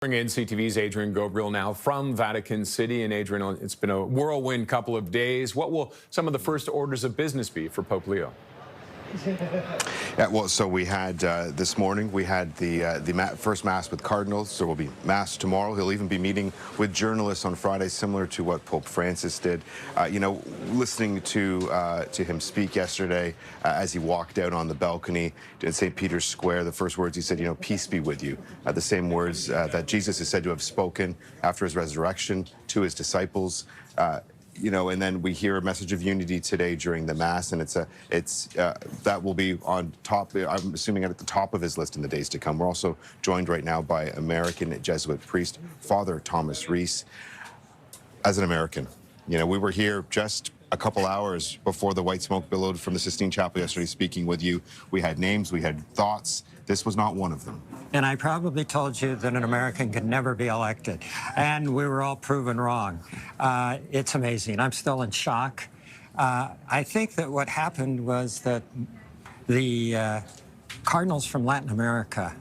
Bring in CTV's Adrian Gabriel now from Vatican City. And Adrian, it's been a whirlwind couple of days. What will some of the first orders of business be for Pope Leo? Yeah, well, so we had this morning, we had the first Mass with cardinals. So we'll be Mass tomorrow. He'll even be meeting with journalists on Friday, similar to what Pope Francis did. Listening to him speak yesterday as he walked out on the balcony in St. Peter's Square, the first words he said, peace be with you. The same words that Jesus is said to have spoken after his resurrection to his disciples. And then we hear a message of unity today during the Mass, and that will be on top, I'm assuming, at the top of his list in the days to come. We're also joined right now by American Jesuit priest, Father Thomas Reese. As an American, we were here just a couple hours before the white smoke billowed from the Sistine Chapel yesterday speaking with you. We had names, we had thoughts. This was not one of them. And I probably told you that an American could never be elected. And we were all proven wrong. It's amazing. I'm still in shock. I think that what happened was that the cardinals from Latin America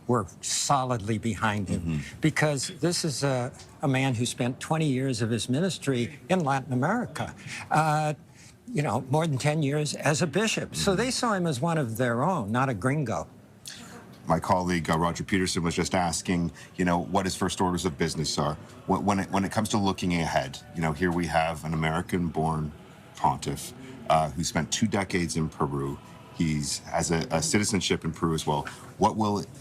were solidly behind him, because this is a man who spent 20 years of his ministry in Latin America. More than 10 years as a bishop. So they saw him as one of their own, not a gringo. My colleague, Roger Peterson, was just asking, what his first orders of business are. When it comes to looking ahead, here we have an American-born pontiff who spent 2 decades in Peru. He has a citizenship in Peru as well.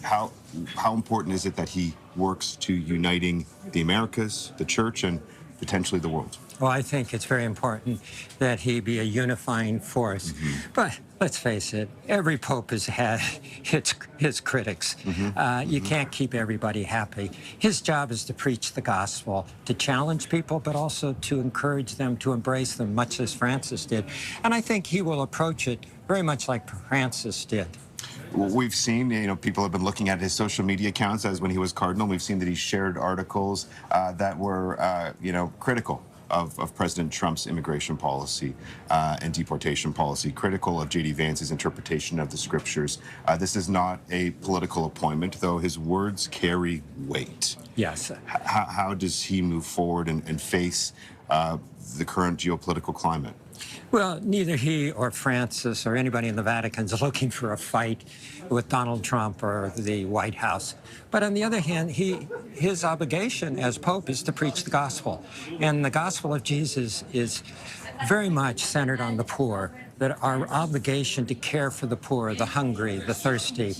How important is it that he works to uniting the Americas, the Church, and potentially the world? Well, I think it's very important that he be a unifying force. But let's face it, every pope has had his critics. You can't keep everybody happy. His job is to preach the gospel, to challenge people, but also to encourage them, to embrace them, much as Francis did. And I think he will approach it very much like Francis did. We've seen, people have been looking at his social media accounts as when he was cardinal. We've seen that he shared articles that were, critical of President Trump's immigration policy and deportation policy, critical of J.D. Vance's interpretation of the scriptures. This is not a political appointment, though his words carry weight. Yes. How does he move forward and face the current geopolitical climate? Well, neither he or Francis or anybody in the Vatican is looking for a fight with Donald Trump or the White House. But on the other hand, his obligation as Pope is to preach the gospel. And the gospel of Jesus is very much centered on the poor, that our obligation to care for the poor, the hungry, the thirsty.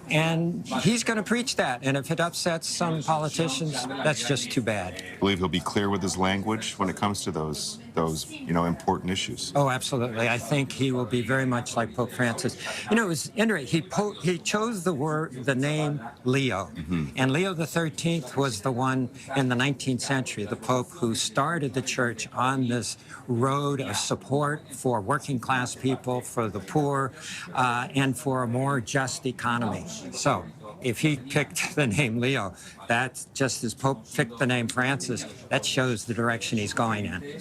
And he's going to preach that. And if it upsets some politicians, that's just too bad. I believe he'll be clear with his language when it comes to those important issues. Oh, absolutely. I think he will be very much like Pope Francis. It was interesting. He chose the name Leo. And Leo the 13th was the one in the 19th century, the Pope who started the Church on this road of support for working class people, for the poor, and for a more just economy. So if he picked the name Leo, that's just as Pope picked the name Francis, that shows the direction he's going in.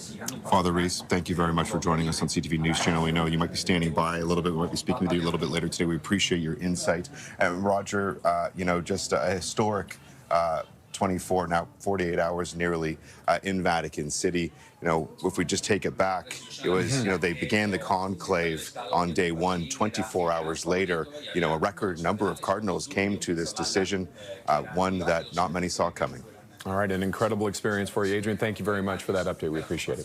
Father Reese, thank you very much for joining us on CTV News Channel. We know you might be standing by a little bit. We might be speaking with you a little bit later today. We appreciate your insight. And Roger, just a historic 48 hours nearly in Vatican City. If we just take it back, it was, they began the conclave on day one. 24 hours later, a record number of cardinals came to this decision, one that not many saw coming. All right, an incredible experience for you, Adrian. Thank you very much for that update. We appreciate it.